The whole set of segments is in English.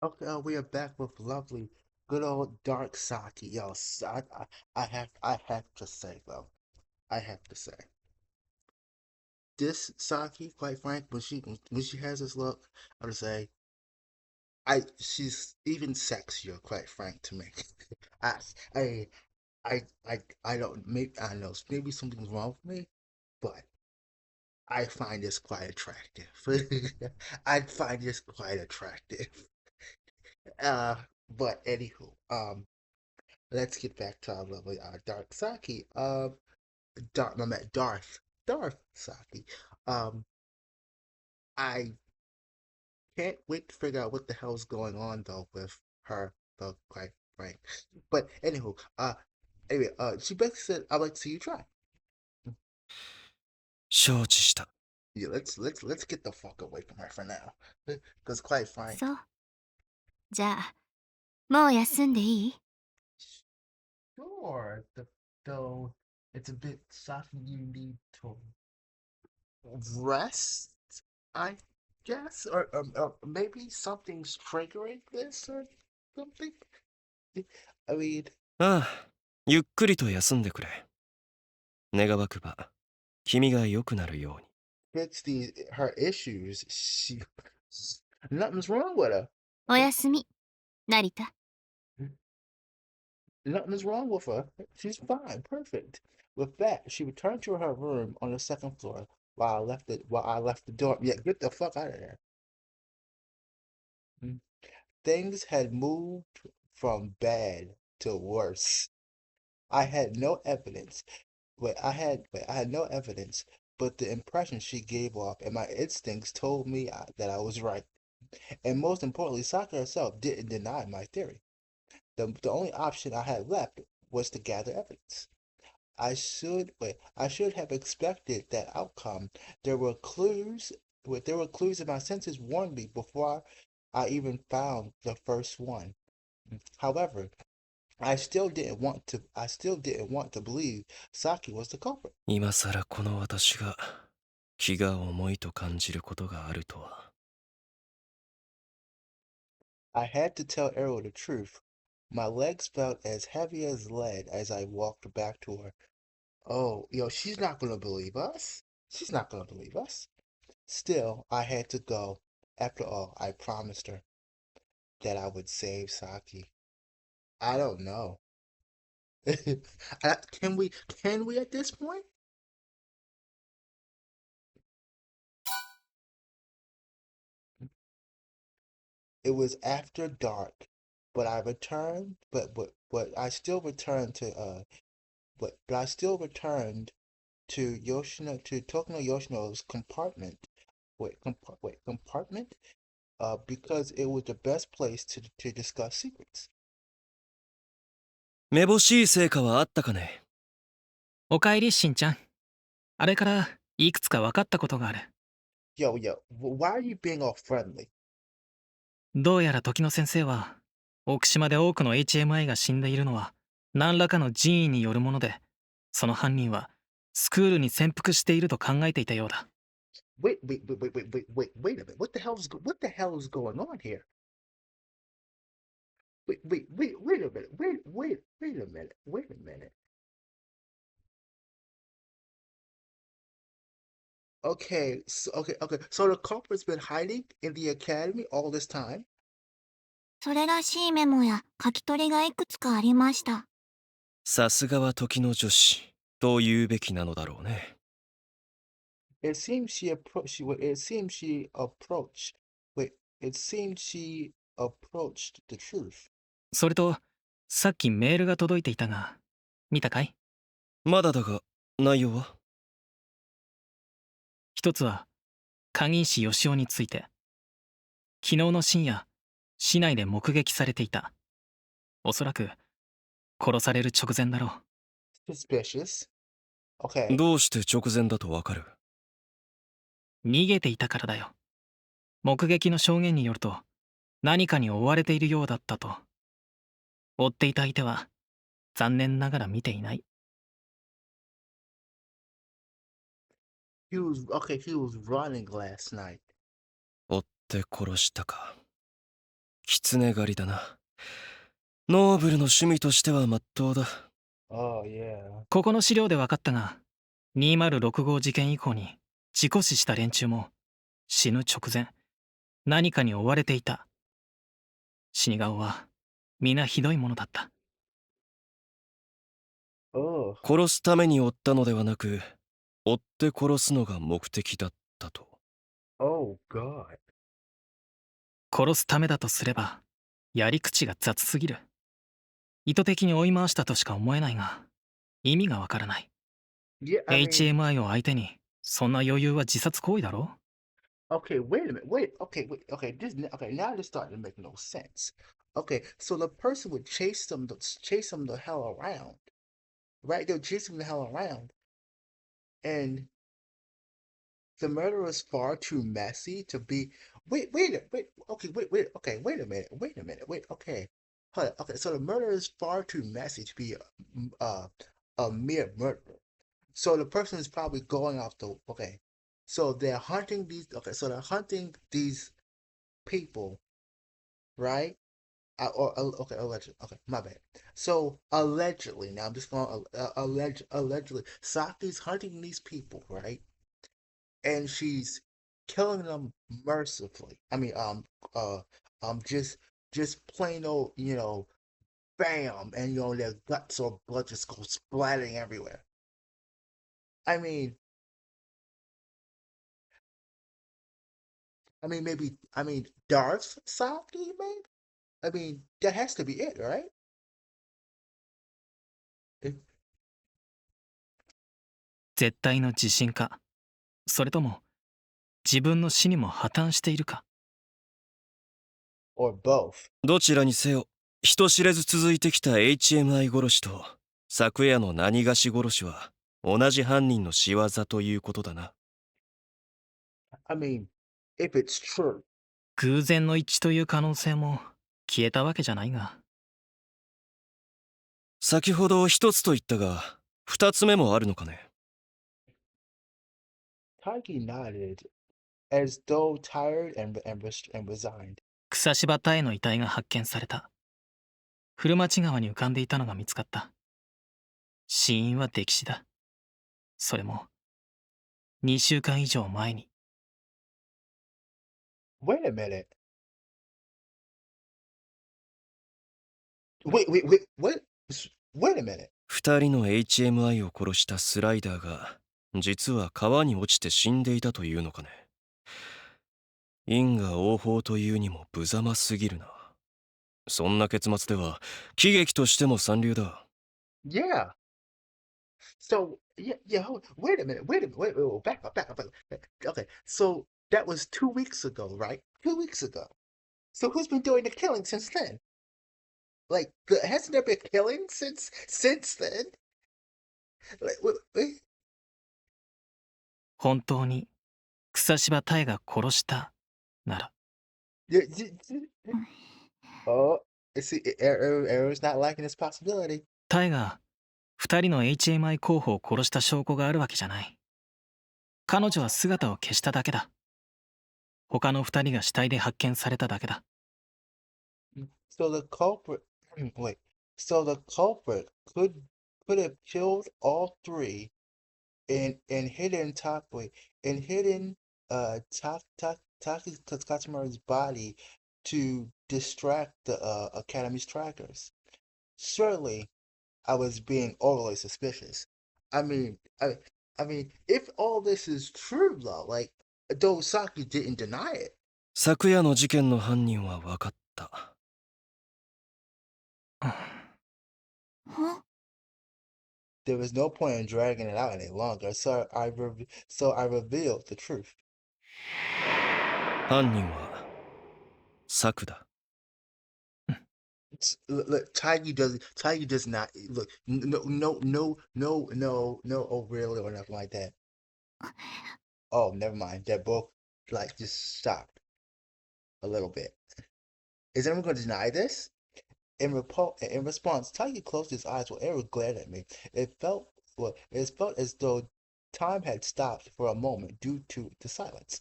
Okay, we are back with lovely, good old dark sake. Yo, I have to say though, I have to say, this sake, quite frank, when she has this look, I would say, she's even sexier, quite frank to me. I, I, I don't, maybe I don't know, maybe something's wrong with me, but I find this quite attractive. I find this quite attractive. Uh, but anywho, let's get back to our lovely Dark Saki. My man Darth Saki. Um, I can't wait to figure out what the hell's going on though with her, though, quite frank. But anywho, she basically said, "I'd like to see you try." 承知した。Yeah, let's get the fuck away from her for now, because quite frank, そう。じゃあ、もう休んでいい？ sure, though it's a bit Saki you need to rest, I guess, or maybe something's triggering this or something. I mean, ああ、ゆっくりと休んでくれ。願わくば、君が良くなるように。fix her issues. Nothing's wrong with her. おやすみ、成田。Nothing's wrong with her. She's fine, perfect. With that, she returned to her room on the second floor while I left the door. Yeah, get the fuck out of there. Things had moved from bad to worse. I had no evidence, I had no evidence, but the impression she gave off, and my instincts told me that I was right. And most importantly, Saka herself didn't deny my theory. The only option I had left was to gather evidence. I should have expected that outcome. There were clues, there were clues that my senses warned me before I even found the first one. However, I still didn't want to believe Saki was the culprit. 今さらこの私が気が重いと感じることがあるとは。I had to tell Errol the truth. My legs felt as heavy as lead as I walked back to her. Oh, she's not gonna believe us. She's not gonna believe us. Still, I had to go. After all, I promised her that I would save Saki. I don't know. Can we at this point? It was after dark, but I returned, but I still returned to but I still returned to Tokyo Yoshino's compartment. Wait, compartment? Because it was the best place to discuss secrets. めぼしい成果はあったかね。おかえりしんちゃん。あれからいくつか分かったことがある。Yo, why are you being all friendly? どうやら時の先生は、奥島で多くの HMI が死んでいるのは何らかの人為によるもので、その犯人はスクールに潜伏していると考えていたようだ。Wait a minute. What the hell is going on here? Wait a minute. Wait a minute. Wait a minute. Okay. So the culprit's been hiding in the academy all this time. それらしいメモや書き取りがいくつかありました。さすがは時の女子と言うべきなのだろうね。It seems she approached. It seems she approached. Wait. It seems she approached the truth. それと、さっきメールが届いていたが、見たかい？まだだが、内容は？一つは、鍵石義雄について。昨日の深夜、市内で目撃されていた。おそらく、殺される直前だろう。Suspicious. Okay. どうして直前だとわかる？逃げていたからだよ。目撃の証言によると、何かに追われているようだったと。追っていた相手は、残念ながら見ていない。He was running last night. 追って殺したか。狐狩りだな。ノーブルの趣味としては真っ当だ。Oh yeah. ここの資料で分かったが、2065事件以降に事故死した連中も死ぬ直前、何かに追われていた。死に顔は皆ひどいものだった。Oh. 殺すために追ったのではなく、追って殺すのが目的だったと。Oh God. 殺すためだとすれば、やり口が雑すぎる。意図的に追い回したとしか思えないが、意味がわからない。Yeah, I mean, HMI を相手に、そんな余裕は自殺行為だろ？ okay, wait a minute. Okay, okay, now this starting to make no sense. Okay, so the person would chase them the hell around, right? They'll chase them the hell around, and the murder is far too messy to be. Wait a minute. Okay, hold on. Okay, so the murder is far too messy to be uh, a mere murder. So the person is probably going off the. Okay, so they're hunting these. Okay, so they're hunting these people, right? Okay, allegedly. Okay, my bad. So allegedly, now I'm just going allegedly. Saki's hunting these people, right? And she's killing them mercifully. Uh, just plain old, bam, and their guts or blood just goes splattering everywhere. I mean, Darth Saki, maybe. I mean, that has to be it, right? 絶対の自信か、それとも自分の死にも破綻しているか。Or both. どちらにせよ、人知れず続いてきた HMI 殺しと、昨夜の何がし殺しは、同じ犯人の仕業ということだな。I mean, if it's true. 偶然の一致という可能性も消えたわけじゃないが。先ほど一つと言ったが、二つ目もあるのかね。Taiki nodded, as though tired and resigned. 草芝田への遺体が発見された。古町川に浮かんでいたのが見つかった。死因は溺死だ。それも2週間以上前に。Wait a minute. What? Wait a minute. 二人の HMI を殺したスライダーが、実は川に落ちて死んでいたというのかね。因果応報というにも無様すぎるな。そんな結末では、喜劇としても三流だ。Yeah. So yeah. Wait a minute. Wait. Back up. Okay. So that was 2 weeks ago, right? 2 weeks ago. So who's been doing the killing since then? Like, hasn't there been killing since then? Wait. 本当に草芝田が殺したなら。Oh, see, Arrow's not liking this possibility. タイが2人の HMI 候補を殺した証拠があるわけじゃない。彼女は姿を消しただけだ。他の2人が死体で発見されただけだ。So the culprit, wait. So the culprit could have killed all three and hidden Takatsumaru's body to distract the Academy's trackers. Surely, I was being overly suspicious. I mean, I, I mean, if all this is true, though, like, though Saki didn't deny it. 昨夜の事件の犯人は分かった。There was no point in dragging it out any longer, so I revealed the truth. 犯人は、サクだ。Look, Tiger does not look. No. Oh, really, or nothing like that. Oh, never mind. They're both like just stopped a little bit. Is anyone going to deny this? In response, Tiger closed his eyes while Eric glared at me. It felt as though time had stopped for a moment due to the silence.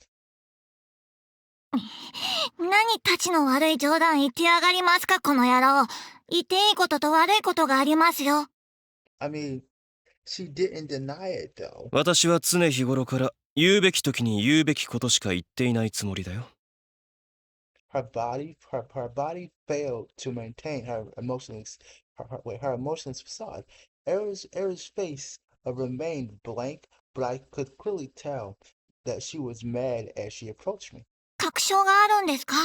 何たちの悪い冗談言ってやがりますか、この野郎。言っていいことと悪いことがありますよ。I mean, she didn't deny it though. 私は常日頃から言うべき時に言うべきことしか言っていないつもりだよ。Her body failed to maintain her emotionless facade. Era's face remained blank, but I could clearly tell that she was mad as she approached me. 確証があるんですか？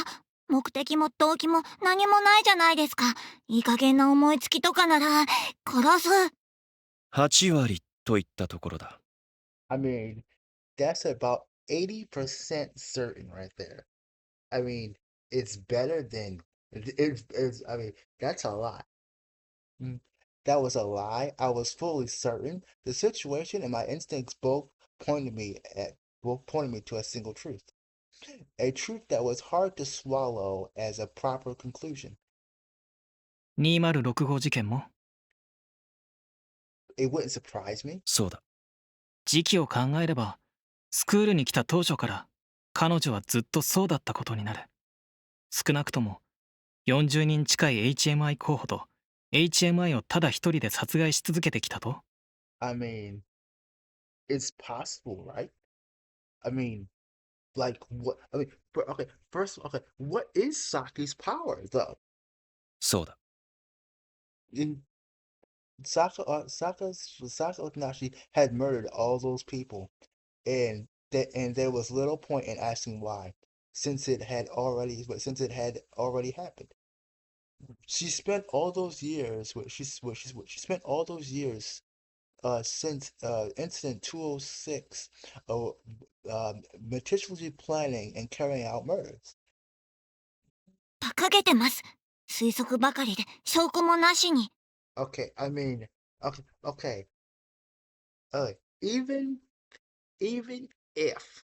目的も動機も何もないじゃないですか。いい加減な思いつきとかなら、殺す。8割と言ったところだ。I mean, that's about 80% certain right there. I mean, it's better than I mean, that's a lot. Mm, That was a lie. I was fully certain. The situation and my instincts both pointed me to a single truth. A truth that was hard to swallow as a proper conclusion. 2065事件も It wouldn't surprise me. そうだ。時期を考えればスクールに来た当初から彼女はずっとそうだったことになる。少なくとも40人近い HMI 候補と HMI をただ一人で殺害し続けてきたと。 I mean, it's possible, right? I mean, like what? I mean, okay, first, okay, what is Saki's power though? そうだ。In Saka Otanashi had murdered all those people, and there was little point in asking why, since it had already happened. She spent all those years she spent all those years since incident 206 uh, meticulously planning and carrying out murders. 馬鹿げてます。推測ばかりで証拠もなしに。Okay, I mean, okay. Uh, even even if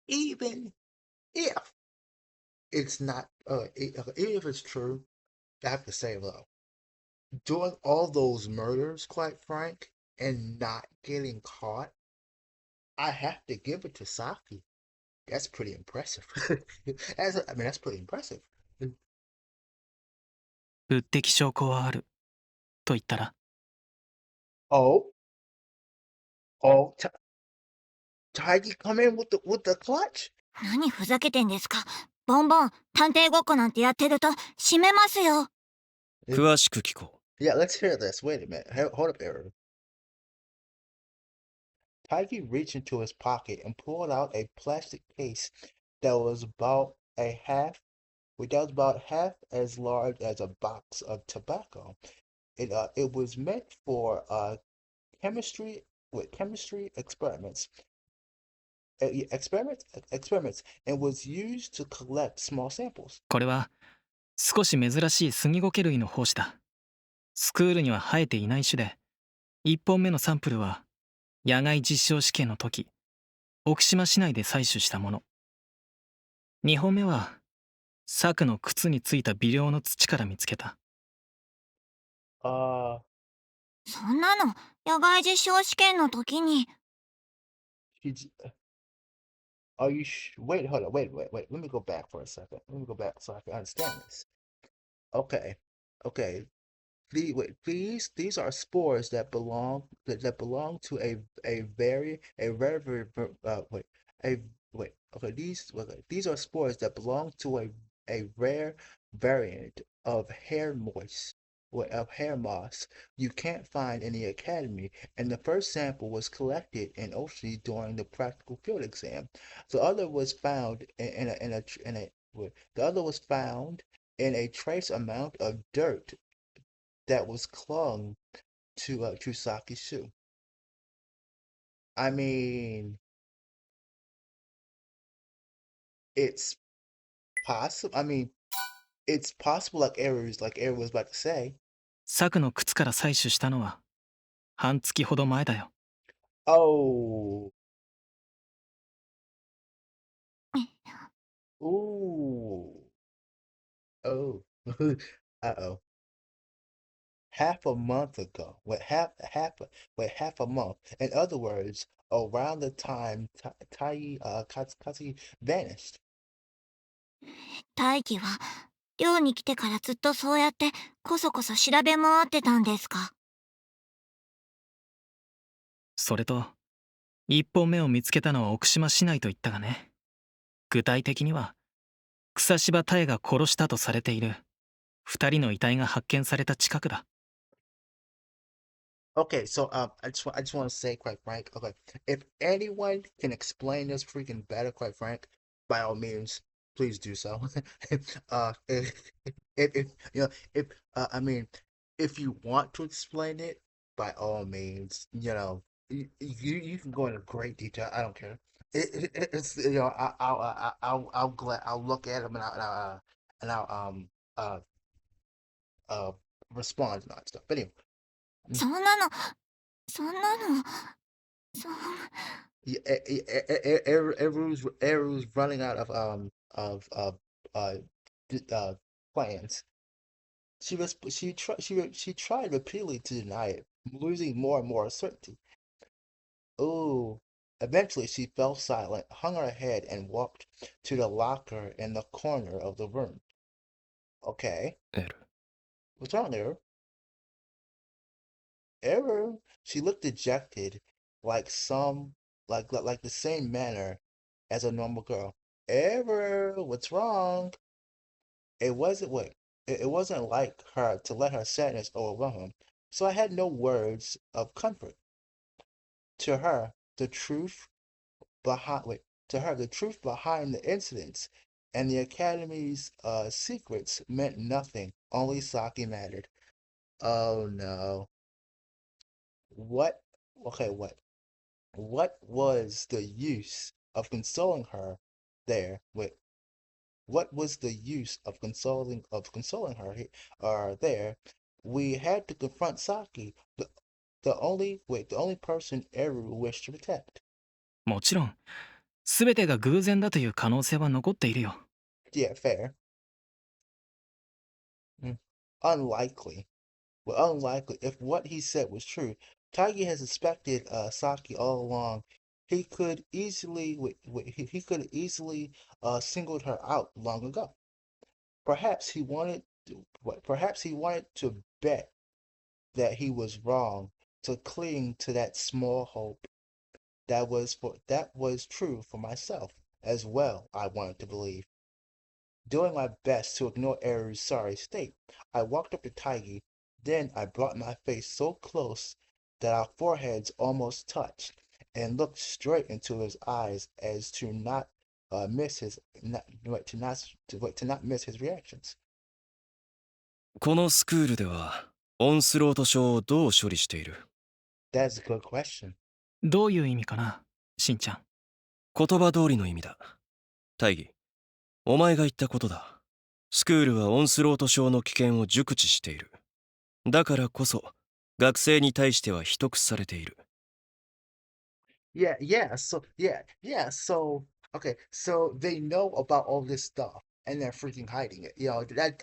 even if it's not even if it's true, I have to say though, doing all those murders, quite frank, and not getting caught, I have to give it to Saki. That's pretty impressive. That's pretty impressive. 物的証拠はあると言ったら。 Oh, oh, Tiger come in with the clutch. 何ふざけてんですか。ボンボン、探偵ごっこなんてやってると閉めますよ。詳しく聞こ Yeah, let's hear this. Wait a minute. Hold up, Aaron. Tiger reached into his pocket and pulled out a plastic case that was about half as large as a box of tobacco. It was meant for chemistry chemistry experiments and was used to collect small samples. これは少し珍しいスギゴケ類の胞子だ。スクールには生えていない種で、1本目のサンプルは野外実証試験の時奥島市内で採取したもの。2本目はサクの靴についた微量の土から見つけた。 Uh, そんなの野外実証試験の時に。are you wait, hold on, wait. Let me go back for a second. Let me go back so I can understand this. Okay, okay. These are spores that belong to wait a wait okay these are spores that belong to a rare variant of hair moss you can't find in the academy, and the first sample was collected in Oshie during the practical field exam. The other was found in a the other was found in a trace amount of dirt that was clung to Saki's shoe. I mean, it's possible. I mean, it's possible. Like Eric was about to say. サクの靴から採取したのは半月ほど前だよ。 Oh, ooh, oh, uh-oh. Half a month ago. Half a month. In other words, around the time Katsuki vanished. 大義は寮に来てからずっとそうやってこそこそ調べ回ってたんですか？それと1本目を見つけたのは奥島市内と言ったがね、具体的には草芝妙が殺したとされている2人の遺体が発見された近くだ。Okay, so I just want to say, quite frank, okay, if anyone can explain this freaking better, quite frank, by all means, please do so. If you know, if I mean, if you want to explain it, by all means, you can go into great detail. I don't care. It's I'll look at them and I'll uh uh respond and all that stuff. But anyway. そんなの、そんなの、そん、Yeah, everyone's running out of uh, uh plans. She tried repeatedly to deny it, losing more and more certainty. Oh, eventually she fell silent, hung her head, and walked to the locker in the corner of the room. Okay, エル。what's wrong there? Error. She looked dejected, like some like the same manner as a normal girl. Error, what's wrong? It wasn't what it wasn't like her to let her sadness overwhelm him. So I had no words of comfort. To her, the truth the truth behind the incidents and the academy's secrets meant nothing. Only Saki mattered. Oh no. What? Okay, what? What was the use of consoling her there? Wait, what was the use of consoling her there? We had to confront Saki, the only person Eru wished to protect. もちろん全てが偶然だという可能性は残っているよ。 Yeah, fair. Mm. Unlikely. Well, unlikely. If what he said was true, Taigi had suspected Saki all along. He could easily singled her out long ago. Perhaps he wanted perhaps he wanted to bet that he was wrong, to cling to that small hope that was true for myself as well, I wanted to believe. Doing my best to ignore Eru's sorry state, I walked up to Taigi. Then I brought my face so close that our foreheads almost touched, and looked straight into his eyes as to not miss his not to not miss his reactions. このスクールではオンスロート症をどう処理している？ That's a good question. どういう意味かな、しんちゃん。言葉通りの意味だ。大義、お前が言ったことだ。スクールはオンスロート症の危険を熟知している。だからこそ学生に対しては秘匿されている。So okay, so they know about all this stuff and they're freaking hiding it.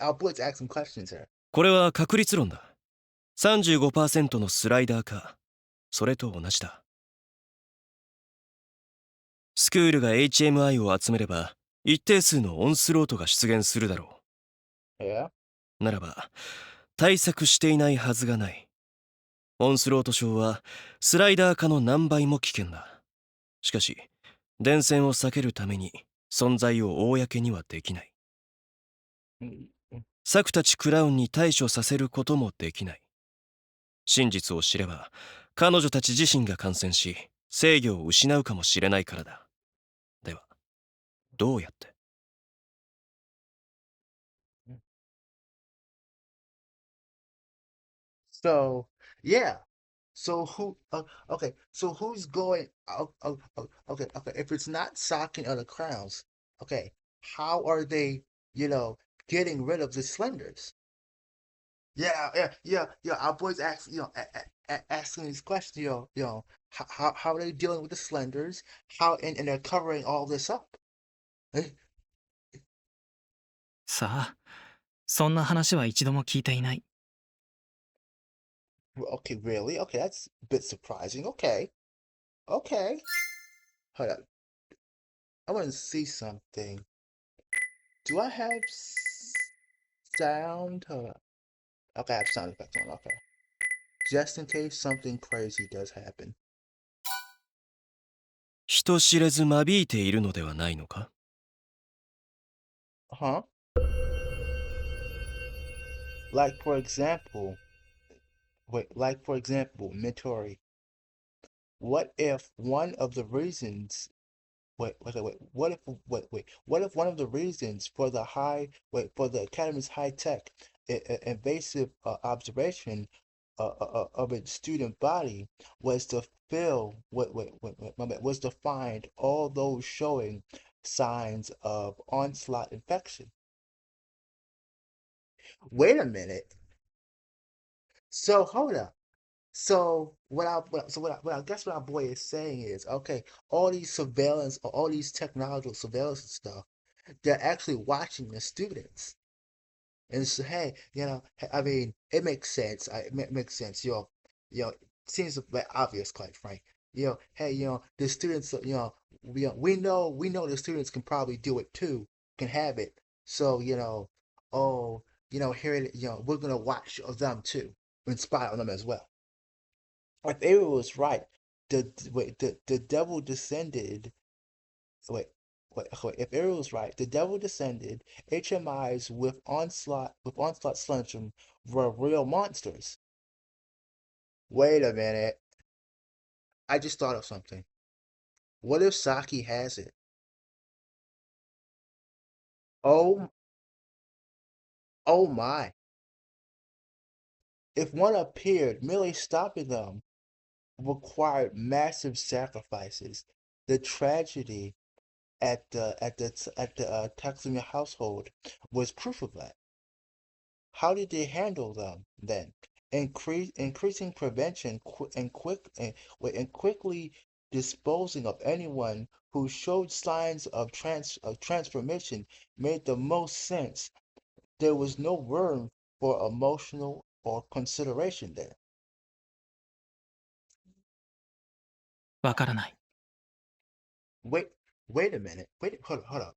Our boys ask some questions here. これは確率論だ。35% のスライダーか、それと同じだ。スクールが HMI を集めれば一定数のオンスロートが出現するだろ Yeah. う。ならば対策していないはずがない。オンスロート症はスライダー化の何倍も危険だ。しかし伝染を避けるために存在を公にはできない。Mm, mm. サクたちクラウンに対処させることもできない。真実を知れば彼女たち自身が感染し制御を失うかもしれないからだ。ではどうやって？ So yeah. Okay, so who's going? Okay. If it's not Sokkin or the Crowns, okay, how are they, you know, getting rid of the Slenders? Yeah. Our boys ask, asking these questions, how are they dealing with the Slenders? How and they're covering all this up. Eh, さあ、そんな話は一度も聞いていない。Okay, really? Okay, that's a bit surprising. Okay. Hold up. I want to see something. Do I have sound? Hold up. Okay, I have sound effects on. Okay. Just in case something crazy does happen. 人知れず間引いているのではないのか？ Huh? Like for example, Mentori, what if one of the reasons what if one of the reasons for the Academy's high-tech invasive observation of its student body was to fill my bad, was to find all those showing signs of onslaught infection. Wait a minute. So hold up. So what I guess what our boy is saying is, okay, all these surveillance, all these technological surveillance and stuff, they're actually watching the students. And so, hey, I mean, it makes sense. It makes sense. It seems like obvious, quite frank. Hey, the students, we know the students can probably do it too, can have it. So, oh, here it, we're gonna watch them too, and spy on them as well. If Ariel was right, the devil descended. Wait, wait. If Ariel was right, the devil descended. HMIs with onslaught syndrome were real monsters. Wait a minute. I just thought of something. What if Saki has it? Oh, oh my. If one appeared, merely stopping them required massive sacrifices. The tragedy at the Taxumi household was proof of that. How did they handle them then? Increasing prevention and quickly disposing of anyone who showed signs of transformation made the most sense. There was no room for emotional or consideration there. わからない。Wait, wait a minute. Hold up.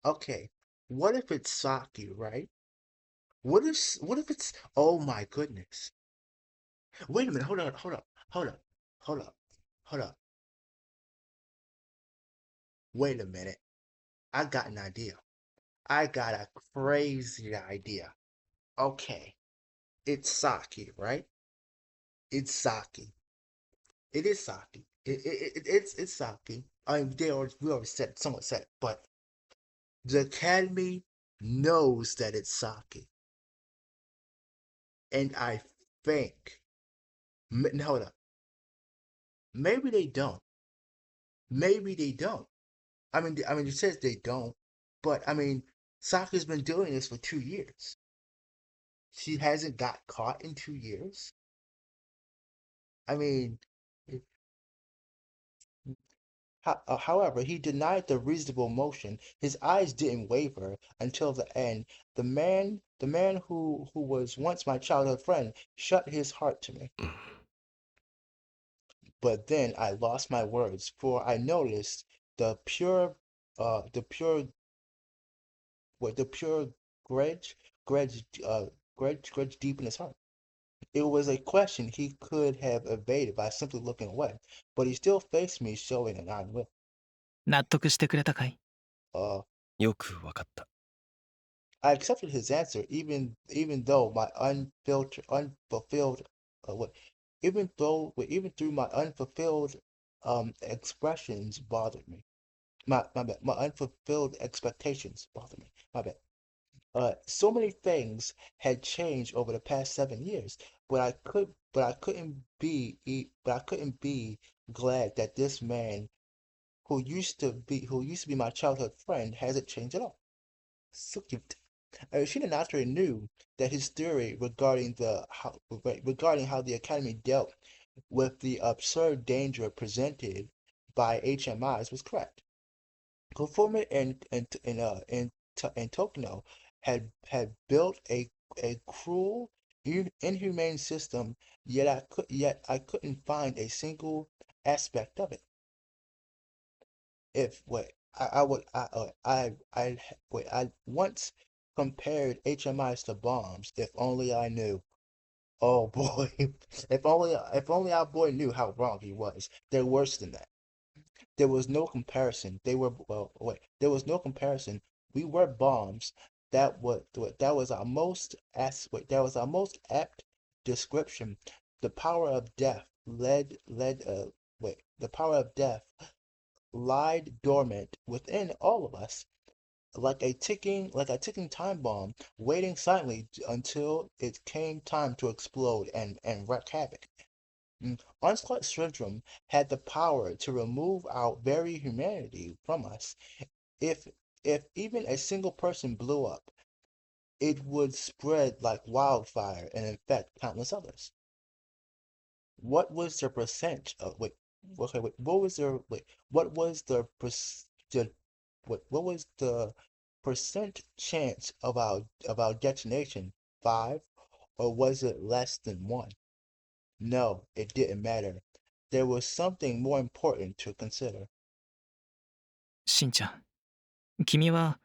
Okay, what if it's Saki, right? What if it's oh my goodness. Wait a minute, hold up, hold up. Wait a minute. I got an idea. I got a crazy idea. Okay, it's Saki, right? It's Saki. It is Saki. It's Saki. I mean, we already somewhat said it, but the Academy knows that it's Saki, and I think, hold up, maybe they don't. Maybe they don't. I mean, it says they don't, but I mean, Saka's been doing this for 2 years. She hasn't got caught in 2 years. I mean, however, he denied the reasonable motion. His eyes didn't waver until the end. The man who was once my childhood friend, shut his heart to me. But then I lost my words, for I noticed the pure, the pure, the pure grudge, grudge, grudge deep in his heart. It was a question he could have evaded by simply looking away, but he still faced me, showing an iron will. 納得してくれたかい？ Uh, よくわかった。I accepted his answer, even though my unfulfilled, what, even through my unfulfilled expressions bothered me. My bad. My unfulfilled expectations bothered me. My bad. So many things had changed over the past 7 years, but I couldn't be glad that this man who used to be my childhood friend hasn't changed at all. So cute. Shinonatari knew that his theory regarding how the Academy dealt with the absurd danger presented by HMIs was correct. Kofume and Tokino had built a cruel, inhumane system, yet I couldn't find a single aspect of it. If what I would wait. I once compared HMIs to bombs. If only I knew. Oh boy, if only our boy knew how wrong he was. They're worse than that. There was no comparison. They were well, wait. There was no comparison. We were bombs. That was our most that was our most apt description. The power of death the power of death lied dormant within all of us, like a ticking time bomb, waiting silently until it came time to explode and wreak havoc. Onslaught syndrome had the power to remove our very humanity from us. If if even a single person blew up, it would spread like wildfire and infect countless others. What was the percent of wait okay wait what was the wait what was the what was the percent chance of our detonation? 5, or was it less than 1? No, it didn't matter. There was something more important to consider. しんちゃん、君は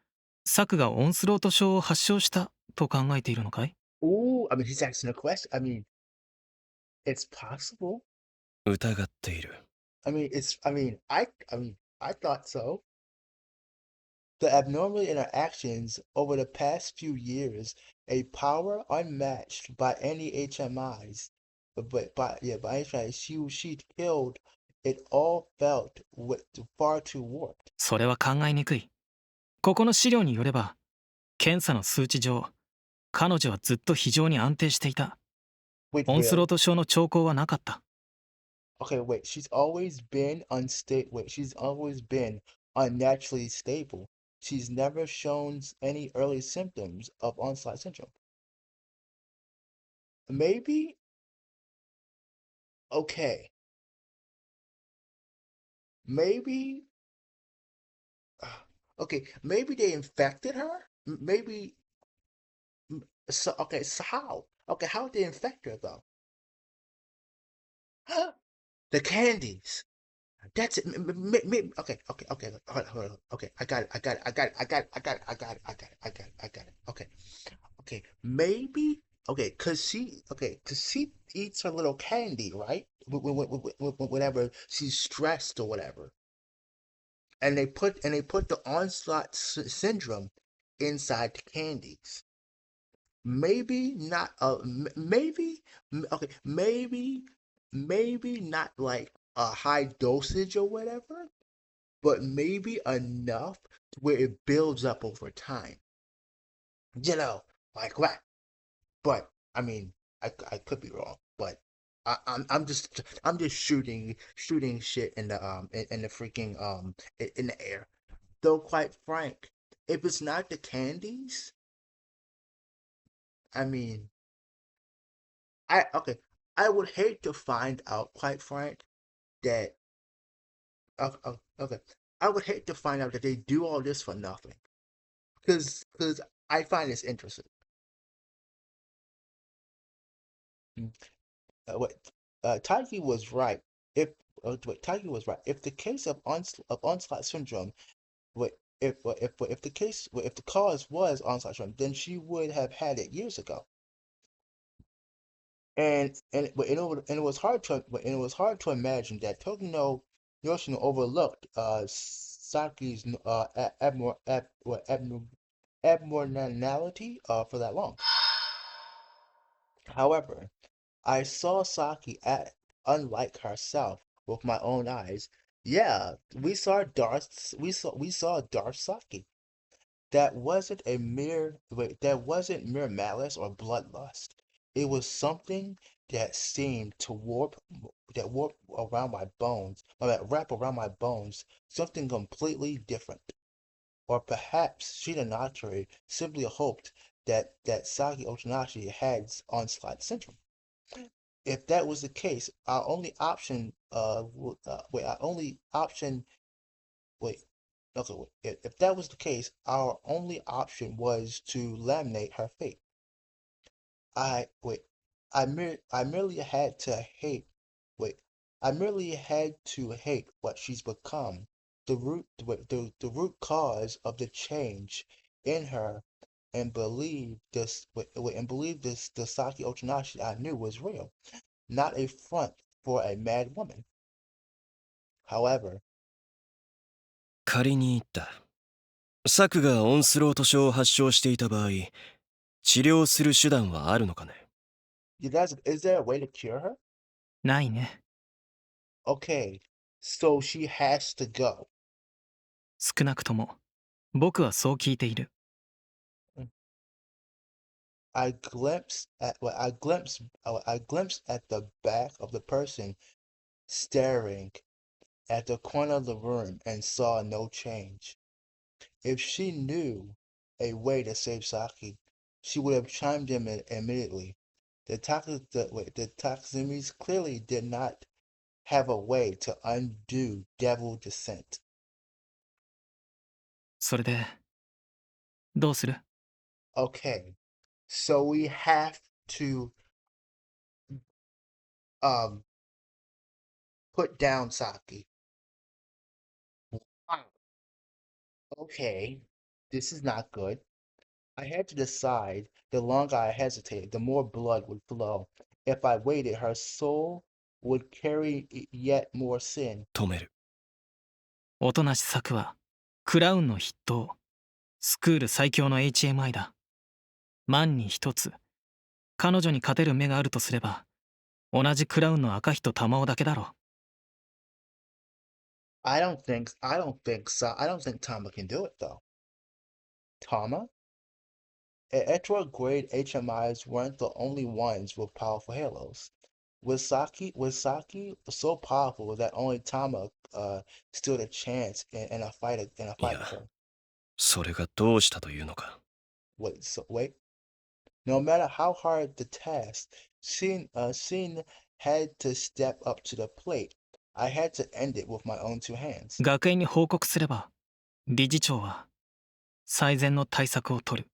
サクがオンスロート症を発症したと考えているのかい？ Ooh, I mean, he's asking a question. I mean, it's possible. 疑っている。I thought so. The abnormal interactions over the past few years, a power unmatched by any HMIs, by HMIs, she killed. It all felt far too warped. それは考えにくい。ここの資料によれば、検査の数値上、彼女はずっと非常に安定していた。Wait, オンスロー really? ト症の兆候はなかった。Okay, wait. She's always been unnaturally stable. She's never shown any early symptoms of onslaught syndrome. Maybe. Okay. Maybe. Okay. Maybe they infected her. Maybe. So okay. So how? Okay. How did they infect her though? The candies. That's it. Okay. Okay. Okay. Hold on. Okay. I got it. I got it. I got it. I got it. I got it. I got it. I got it. I got it. I got it. Okay. Okay, maybe. Cause she eats her little candy, right? Whenever she's stressed or whatever, and they put the onslaught syndrome inside the candies. Maybe not. Maybe. Okay, maybe not like a high dosage or whatever, but maybe enough where it builds up over time. You know, like what? But I mean, I could be wrong, but I'm just shooting shit in the freaking in the air. Though quite frank, if it's not the candies, I mean, I okay, I would hate to find out, quite frank, that okay, I would hate to find out that they do all this for nothing, because I find this interesting. Mm. What Taiki was right. Taiki was right. If the case of onslaught syndrome, if the case if the cause was onslaught syndrome, then she would have had it years ago. And it was hard to imagine that Tokino Yoshino overlooked Saki's abnormality for that long. However, I saw Saki act unlike herself with my own eyes. Yeah, we saw Darth Saki. That wasn't mere malice or bloodlust. It was something that seemed to warp around my bones, or that wrap around my bones, something completely different. Or perhaps Shinonatari simply hoped that Saki Ochinashi had onslaught syndrome. If that was the case, our only option, our only option, wait, okay, wait. If that was the case, our only option was to laminate her fate. Wait, I merely had to hate, wait, I merely had to hate what she's become the root cause of the change in her, and believe this the Saki Ochinashi I knew was real, not a front for a mad woman. However, 仮に言った。サクがオンスロート症を発症していた場合、治療する手段はあるのかね？ is there a way to cure her? ないね。Okay, so she has to go. 少なくとも僕はそう聞いている。I glimpsed at the back of the person staring at the corner of the room and saw no change. If she knew a way to save Saki, she would have chimed in immediately. The Taksumis clearly did not have a way to undo devil descent. それでどうする？ Okay, so we have to um put down Saki. Wow. Okay, this is not good. I had to decide. The longer I hesitated, the more blood would flow. If I waited, her soul would carry yet more sin. 止める。音無し作はクラウンの筆頭、スクール最強の HMI だ。万に一つ彼女に勝てる目があるとすれば、同じクラウンの赤人玉緒だけだろ。I don't think Tama can do it though. Tama? Retrograde HMIs weren't the only ones with powerful halos. Was Saki so powerful that only Tama stood a chance in a fightいや、with her? それがどうしたというのか。Wait. No matter how hard the task, Shin had to step up to the plate. I had to end it with my own two hands. 学園に報告すれば、理事長は最善の対策を取る。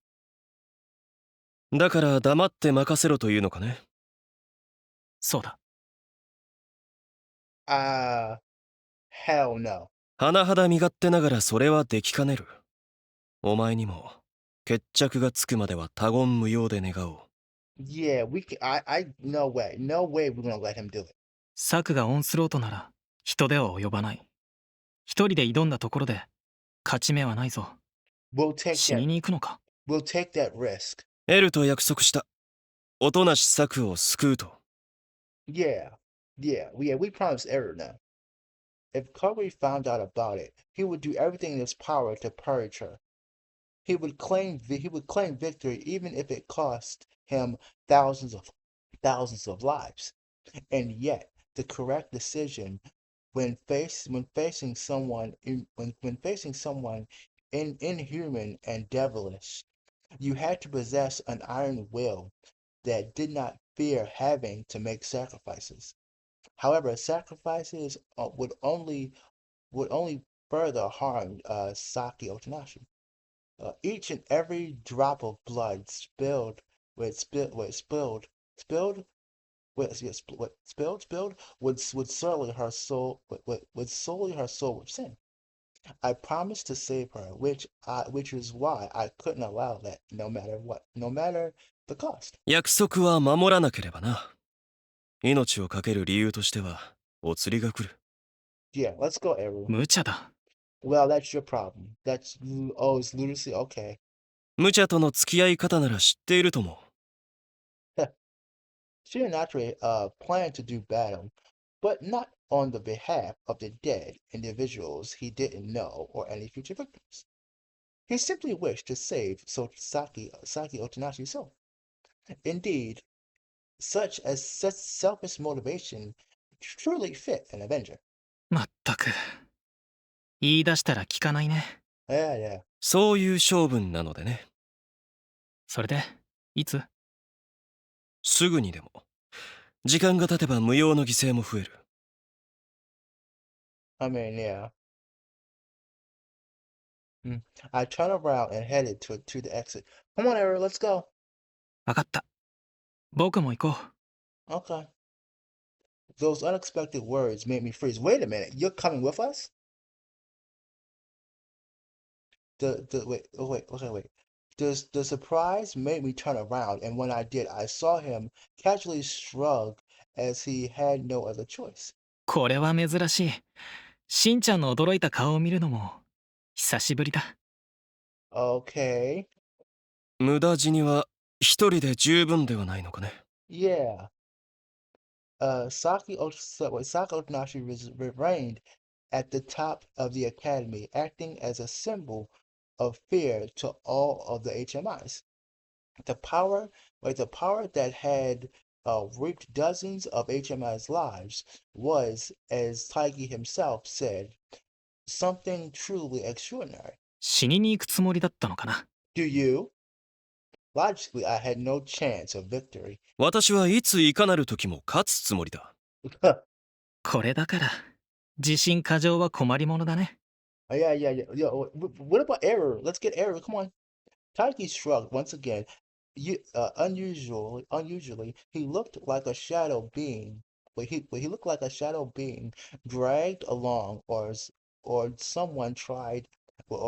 だから黙って任せろというのかね？そうだ。Hell no. 甚だ身勝手ながらそれはできかねる。お前にも決着がつくまでは他言無用で願おう。Yeah, we can. No way. No way we're gonna let him do it. 策がオンスロートなら人手は及ばない。一人で挑んだところで勝ち目はないぞ。死にに行くのか？ We'll take that risk. エルと約束した。音無し策を救うと。Yeah, we promised error now. If Curry found out about it, he would do everything in his power to purge her. He would claim victory even if it cost him thousands of thousands of lives. And yet, the correct decision when facing someone inhuman and devilish, you had to possess an iron will that did not fear having to make sacrifices. However, sacrifices would only further harm Saki Otanashi. Each and every drop of blood spilled would sully her soul would sully her soul with sin. I promised to save her, which is why I couldn't allow that, no matter the cost. 約束は守らなければな。命を懸ける理由としてはお釣りが来る。Yeah, let's go, Eru. 無茶だ。Well, that's your problem. It's lunacy. Okay. 無茶との付き合い方なら知っているとも。She naturally planned to do battle, but not on the behalf of the dead individuals he didn't know or any future victims. He simply wished to save Saki Otonashi's soul. Indeed, such selfish motivation truly fit an Avenger. まったく。言い出したら聞かないね。Yeah. そういう性分なのでね。それで、いつ？すぐにでも。時間が経てば無用の犠牲も増える。I mean, yeah. I turned around and headed to the exit. Come on, Eric, let's go. わかった。僕も行こう。 Okay. Those unexpected words made me freeze. Wait a minute, you're coming with us? wait. The surprise made me turn around, and when I did, I saw him casually shrug as he had no other choice. これは珍しい。しんちゃんの驚いた顔を見るのも久しぶりだ。Okay, 無駄死には一人で十分ではないのかね。yeah. Saki Otonashi reigned at the top of the academy, acting as a symbol of fear to all of the HMIs. The power, the power that had reaped dozens of HMIs' lives was, as Taigi himself said, something truly extraordinary. 死にに行くつもりだったのかな。Do you? Logically, I had no chance of victory. 私はいついかなる時も勝つつもりだ。これだから、自信過剰は困りものだね。Yeah. What about error? Let's get error. Come on. Taiki shrugged once again. Unusually, he looked like a shadow being. He looked like a shadow being dragged along, or someone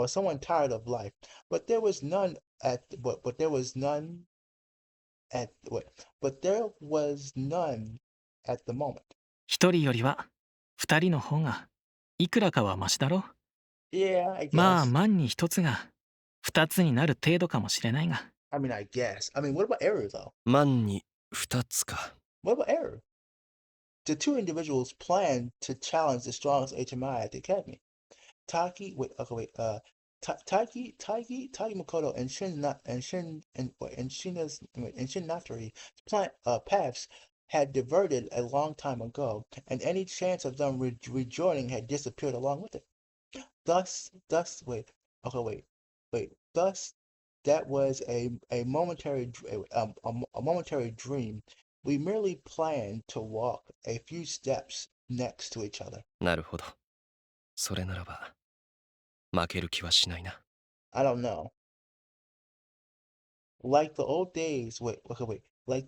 someone tired of life. But there was none but there was none there was none at the moment. 一人よりは二人の方がいくらかはマシだろ。Yeah, I まあ guess. 万に一つが二つになる程度かもしれないが。I guess. What about error though? 万に二つか。What about error? The two individuals planned to challenge the strongest HMI at the academy. Taki, wait, okay, wait. Taiki Makoto and Shin Natori paths had diverted a long time ago, and any chance of them rejoining had disappeared along with it. Wait, okay, wait. Thus, that was a momentary dream. We merely planned to walk a few steps next to each other. なるほど。それならば負ける気はしないな。I don't know. Like the old days, like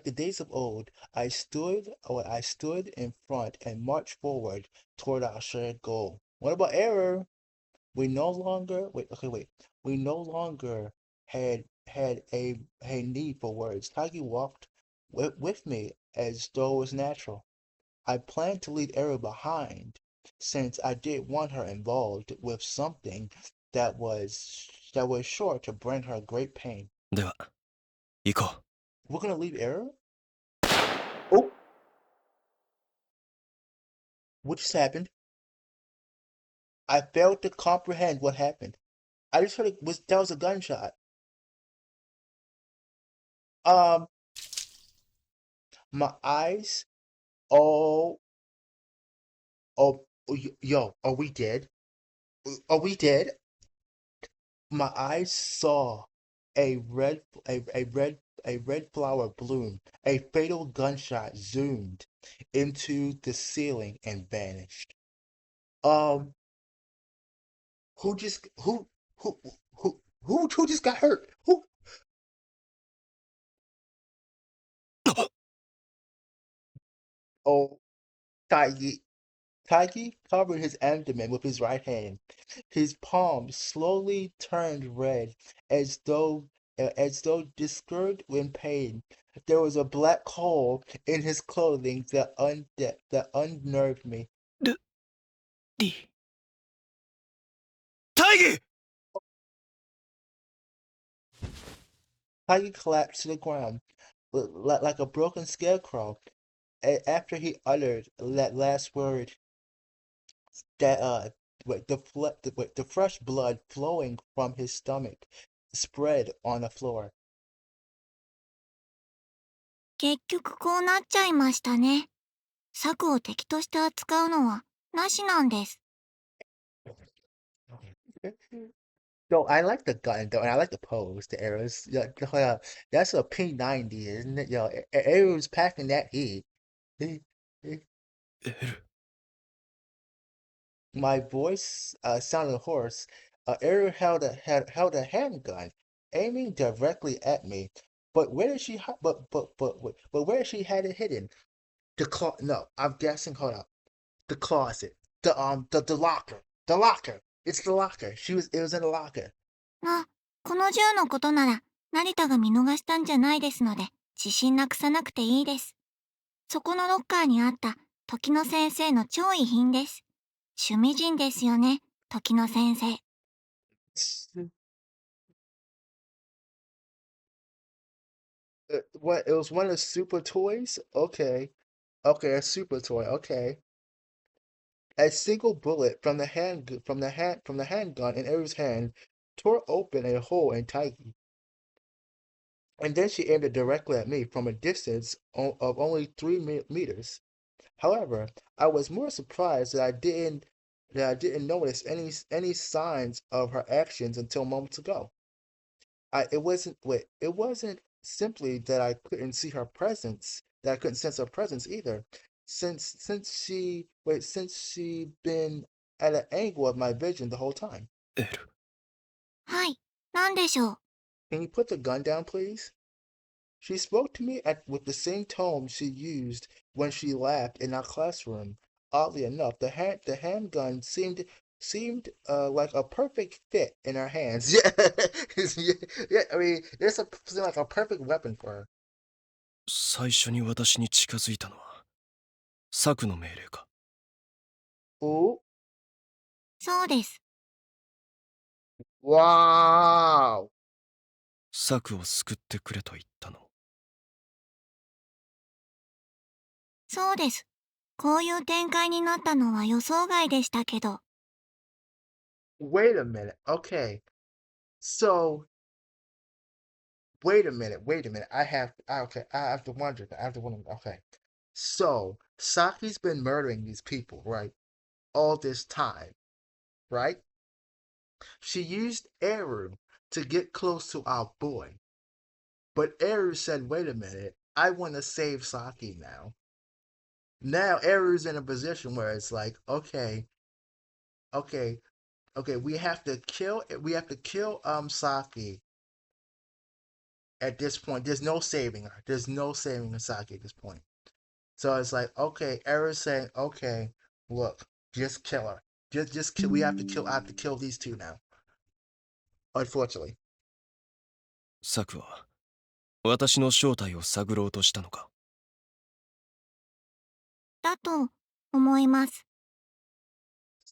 the days of old, I stood in front and marched forward toward our shared goal. What about error? We no longer We no longer had a need for words. Taki walked with me as though it was natural. I planned to leave Error behind, since I did want her involved with something that was sure to bring her great pain. では行こう。 We're gonna leave Error? Oh, what just happened? I failed to comprehend what happened. I just heard that was a gunshot. Um, my eyes. Oh, yo, are we dead? Are we dead? My eyes saw a red flower bloom. A fatal gunshot zoomed into the ceiling and vanished. Um, who just who who just got hurt? Who? Oh, Taigi. Taigi covered his abdomen with his right hand. His palm slowly turned red, as though discouraged in pain. There was a black hole in his clothing that unnerved me. リ。大義 Taigi collapsed to the ground like a broken scarecrow. After he uttered that last word, that the fresh blood flowing from his stomach spread on the floor. 結局こうなっちゃいましたね。策を敵として扱うのはなしなんです。Though I like the gun though, and I like the pose, the arrows. Yeah, that's a P90, isn't it? Yo, arrows packing that heat. My voice sounded hoarse. Ariel held a handgun, aiming directly at me. But where did she? But where she had it hidden? No, I'm guessing. Hold up. The closet. The locker. The locker. It's the locker. It was in the locker. あ、この銃のことなら、成田が見逃したんじゃないですので、自信なくさなくていいです。そこのロッカーにあった時野先生の超遺品です。趣味人ですよね、時野先生。What? It was one of the super toys? Okay. Okay, a super toy. Okay. A single bullet from the handgun in Aru's hand tore open a hole in Taiki, and then she aimed it directly at me from a distance of only 3 meters. However, I was more surprised that I didn't notice any signs of her actions until moments ago. It wasn't simply that I couldn't see her presence, that I couldn't sense her presence either. Since she been at an angle of my vision the whole time. エル。はい、なんでしょう。Can you put the gun down, please? She spoke to me with the same tone she used when she laughed in our classroom. Oddly enough, the handgun seemed like a perfect fit in her hands. Yeah, yeah, yeah. I mean, seemed like a perfect weapon for her. 最初に私に近づいたのは策の命令か。Ooh, そうです。wow. 策を救ってくれと言ったの。そうです。こういう展開になったのは予想外でしたけど。Wait a minute. Okay, so wait a minute. I have to wonder. I have to wonder. Okay, so Saki's been murdering these people, right? All this time, right? She used Eru to get close to our boy. But Eru said, wait a minute, I want to save Saki now. Now Eru's in a position where it's like, okay, okay, we have to kill Saki at this point. There's no saving her. There's no saving Saki at this point. So it's like, okay, Eru's saying, okay, look, just kill her. Just kill. I have to kill these two now. Unfortunately. 策は私の正体を探ろうとしたのか。だと思います。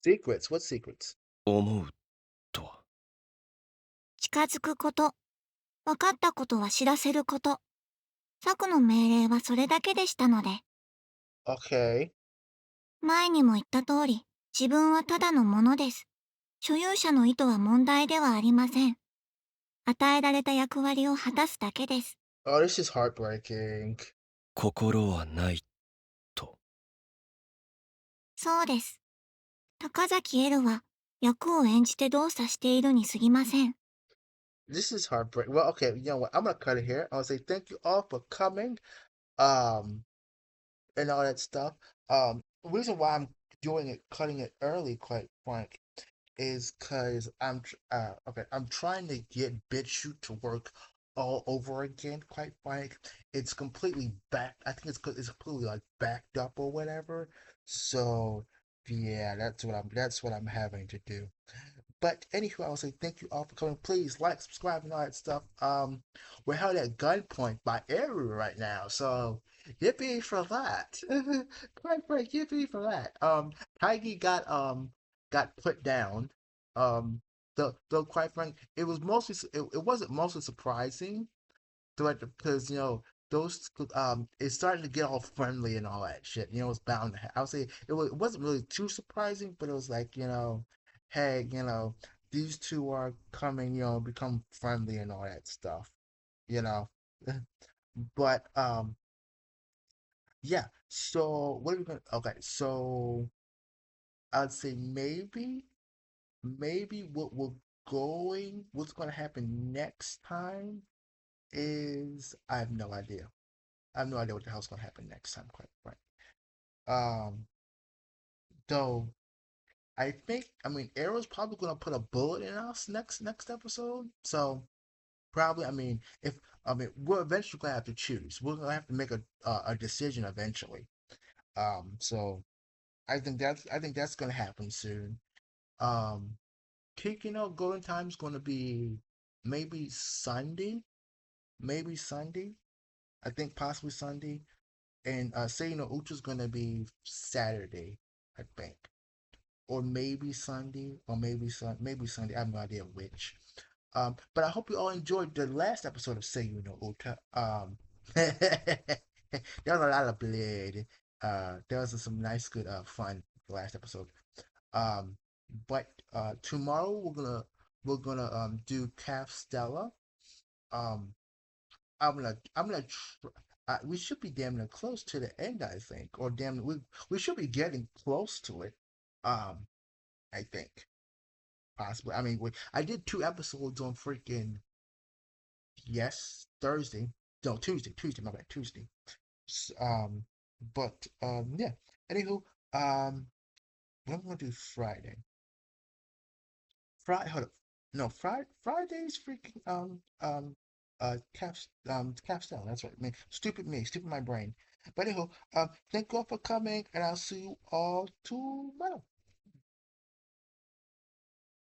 Secrets? What secrets? 思うとは。近づくこと、分かったことは知らせること。策の命令はそれだけでしたので。Okay. 前にも言った通り、自分はただのものです。所有者の意図は問題ではありません。与えられた役割を果たすだけです。Oh, this is heartbreaking. 心はないと。そうです。高崎エルは役を演じて動作しているに過ぎません。This is heartbreaking. Well, okay, you know what? I'm gonna cut it here. I want to say thank you all for coming, um, and all that stuff. The reason why I'm cutting it early, quite frank, is because I'm trying to get BitChute to work all over again. Quite frank, it's completely back. I think it's completely like backed up or whatever. So yeah, that's what I'm having to do. But anywho, I will say thank you all for coming. Please like, subscribe, and all that stuff. We're held at gunpoint by Eru right now, so yippee for that. Quite frank, yippee for that. Taigi got put down. Though quite frank, it wasn't mostly surprising, because those it's starting to get all friendly and all that shit. It's bound to. I would say it wasn't really too surprising, but it was like, hey, these two are coming, become friendly and all that stuff, you know. But yeah. So what are we gonna? Okay, so I'd say maybe what's gonna happen next time is I have no idea. I have no idea what the hell's gonna happen next time, quite right. Um, though I mean, Arrow's probably gonna put a bullet in us next episode. So probably, I mean, if I mean, we're eventually gonna have to choose. We're gonna have to make a decision eventually. So I think that's gonna happen soon. Um, kicking out golden time is gonna be maybe Sunday, maybe Sunday. I think possibly Sunday, and Say No Ucha's gonna be Saturday, I think, or maybe Sunday, or maybe Sunday. I have no idea which. But I hope you all enjoyed the last episode of Say You No Uta. There was a lot of blood. There was some nice, good, fun last episode. Um, but tomorrow we're gonna do Calf Stella. Um, we should be damn near close to the end, I think, or we should be getting close to it. Um, I think possibly. I mean, I did 2 episodes on freaking Thursday, no Tuesday, my bad, Tuesday. S- Um, but yeah. Anywho, what am I gonna do Friday? Friday, hold up. No, Friday's freaking capstone. That's right. Me, stupid my brain. But anyhow, thank you all for coming, and I'll see you all tomorrow.